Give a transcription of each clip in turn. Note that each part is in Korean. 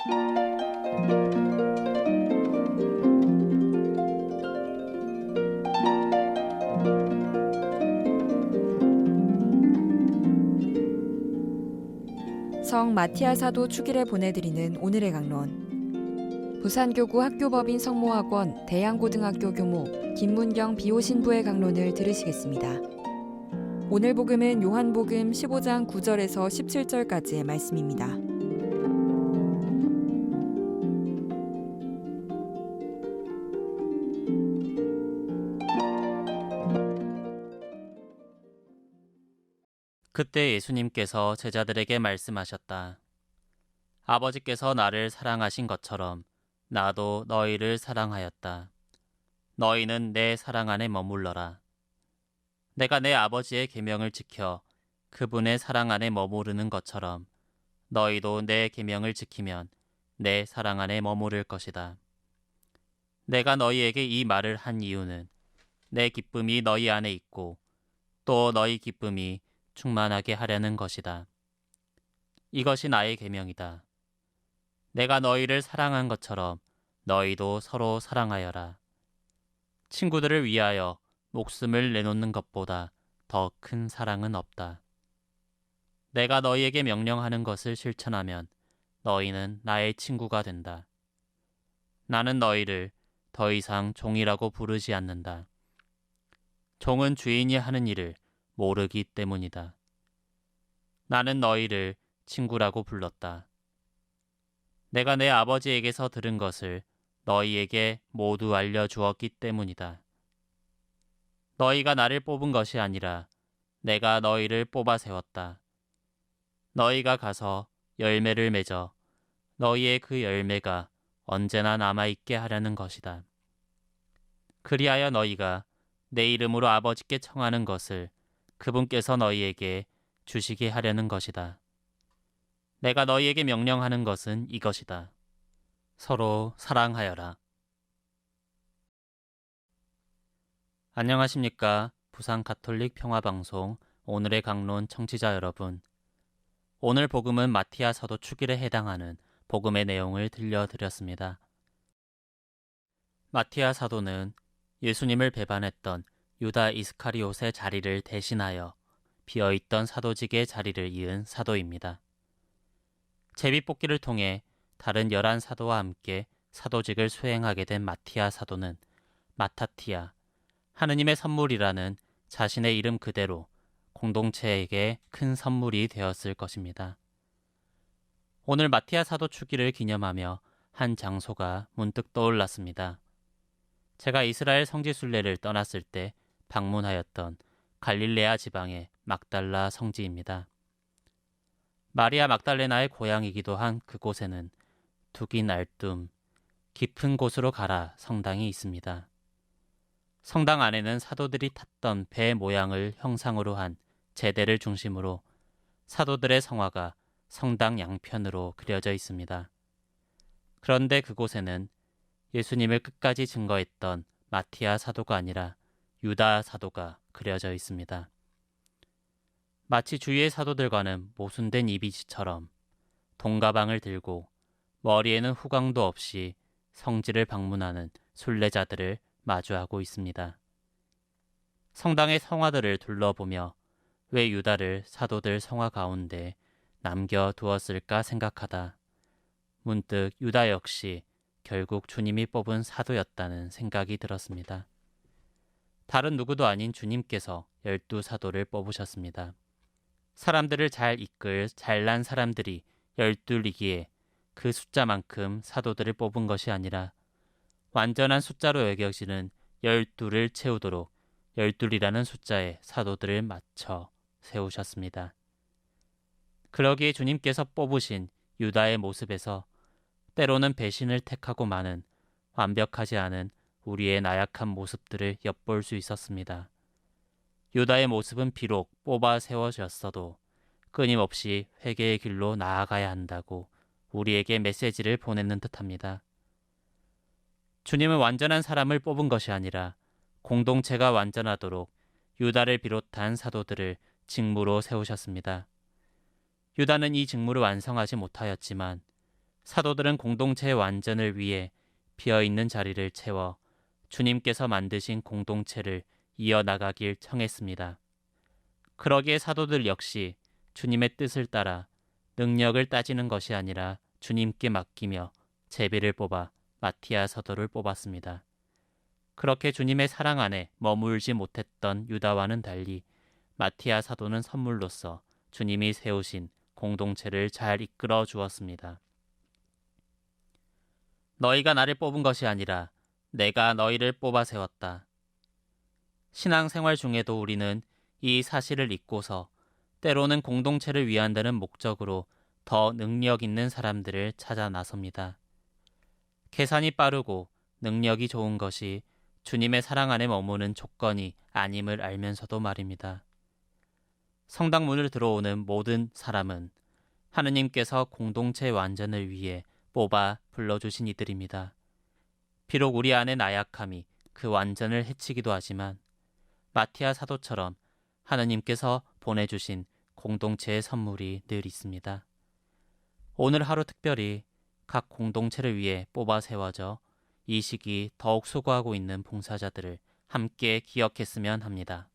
성 마티아 사도 축일에 보내드리는 오늘의 강론. 부산교구 학교법인 성모학원 대양고등학교 교무 김문경 비오신부의 강론을 들으시겠습니다. 오늘 복음은 요한복음 15장 9절에서 17절까지의 말씀입니다. 그때 예수님께서 제자들에게 말씀하셨다. 아버지께서 나를 사랑하신 것처럼 나도 너희를 사랑하였다. 너희는 내 사랑 안에 머물러라. 내가 내 아버지의 계명을 지켜 그분의 사랑 안에 머무르는 것처럼 너희도 내 계명을 지키면 내 사랑 안에 머무를 것이다. 내가 너희에게 이 말을 한 이유는 내 기쁨이 너희 안에 있고 또 너희 기쁨이 충만하게 하려는 것이다. 이것이 나의 계명이다. 내가 너희를 사랑한 것처럼 너희도 서로 사랑하여라. 친구들을 위하여 목숨을 내놓는 것보다 더 큰 사랑은 없다. 내가 너희에게 명령하는 것을 실천하면 너희는 나의 친구가 된다. 나는 너희를 더 이상 종이라고 부르지 않는다. 종은 주인이 하는 일을 모르기 때문이다. 나는 너희를 친구라고 불렀다. 내가 내 아버지에게서 들은 것을 너희에게 모두 알려주었기 때문이다. 너희가 나를 뽑은 것이 아니라 내가 너희를 뽑아 세웠다. 너희가 가서 열매를 맺어 너희의 그 열매가 언제나 남아있게 하려는 것이다. 그리하여 너희가 내 이름으로 아버지께 청하는 것을 그분께서 너희에게 주시게 하려는 것이다. 내가 너희에게 명령하는 것은 이것이다. 서로 사랑하여라. 안녕하십니까? 부산 가톨릭 평화방송 오늘의 강론 청취자 여러분. 오늘 복음은 마티아 사도 축일에 해당하는 복음의 내용을 들려드렸습니다. 마티아 사도는 예수님을 배반했던 유다 이스카리옷의 자리를 대신하여 비어있던 사도직의 자리를 이은 사도입니다. 제비뽑기를 통해 다른 11사도와 함께 사도직을 수행하게 된 마티아 사도는 마타티아, 하느님의 선물이라는 자신의 이름 그대로 공동체에게 큰 선물이 되었을 것입니다. 오늘 마티아 사도 축일을 기념하며 한 장소가 문득 떠올랐습니다. 제가 이스라엘 성지순례를 떠났을 때 방문하였던 갈릴레아 지방의 막달라 성지입니다. 마리아 막달레나의 고향이기도 한 그곳에는 두긴 알둠, 깊은 곳으로 가라 성당이 있습니다. 성당 안에는 사도들이 탔던 배 모양을 형상으로 한 제대를 중심으로 사도들의 성화가 성당 양편으로 그려져 있습니다. 그런데 그곳에는 예수님을 끝까지 증거했던 마티아 사도가 아니라 유다 사도가 그려져 있습니다. 마치 주위의 사도들과는 모순된 이미지처럼 동가방을 들고 머리에는 후광도 없이 성지를 방문하는 순례자들을 마주하고 있습니다. 성당의 성화들을 둘러보며 왜 유다를 사도들 성화 가운데 남겨두었을까 생각하다 문득 유다 역시 결국 주님이 뽑은 사도였다는 생각이 들었습니다. 다른 누구도 아닌 주님께서 12사도를 뽑으셨습니다. 사람들을 잘 이끌 잘난 사람들이 12이기에 그 숫자만큼 사도들을 뽑은 것이 아니라 완전한 숫자로 여겨지는 12를 채우도록 12이라는 숫자에 사도들을 맞춰 세우셨습니다. 그러기에 주님께서 뽑으신 유다의 모습에서 때로는 배신을 택하고 마는 완벽하지 않은 우리의 나약한 모습들을 엿볼 수 있었습니다. 유다의 모습은 비록 뽑아 세워졌어도 끊임없이 회개의 길로 나아가야 한다고 우리에게 메시지를 보내는 듯합니다. 주님은 완전한 사람을 뽑은 것이 아니라 공동체가 완전하도록 유다를 비롯한 사도들을 직무로 세우셨습니다. 유다는 이 직무를 완성하지 못하였지만 사도들은 공동체의 완전을 위해 비어있는 자리를 채워 주님께서 만드신 공동체를 이어나가길 청했습니다. 그러기에 사도들 역시 주님의 뜻을 따라 능력을 따지는 것이 아니라 주님께 맡기며 제비를 뽑아 마티아 사도를 뽑았습니다. 그렇게 주님의 사랑 안에 머물지 못했던 유다와는 달리 마티아 사도는 선물로서 주님이 세우신 공동체를 잘 이끌어 주었습니다. 너희가 나를 뽑은 것이 아니라 내가 너희를 뽑아 세웠다. 신앙생활 중에도 우리는 이 사실을 잊고서 때로는 공동체를 위한다는 목적으로 더 능력 있는 사람들을 찾아 나섭니다. 계산이 빠르고 능력이 좋은 것이 주님의 사랑 안에 머무는 조건이 아님을 알면서도 말입니다. 성당 문을 들어오는 모든 사람은 하느님께서 공동체 완전을 위해 뽑아 불러주신 이들입니다. 비록 우리 안의 나약함이 그 완전을 해치기도 하지만 마티아 사도처럼 하느님께서 보내주신 공동체의 선물이 늘 있습니다. 오늘 하루 특별히 각 공동체를 위해 뽑아 세워져 이 시기 더욱 수고하고 있는 봉사자들을 함께 기억했으면 합니다.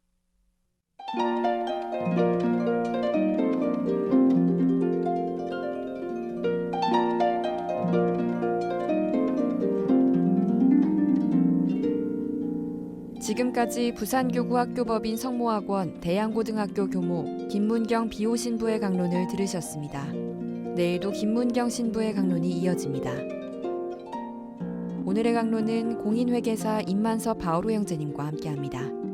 지금까지 부산교구 학교법인 성모학원 대양고등학교 교모 김문경 비호신부의 강론을 들으셨습니다. 내일도 김문경 신부의 강론이 이어집니다. 오늘의 강론은 공인회계사 임만섭 바오로 형제님과 함께합니다.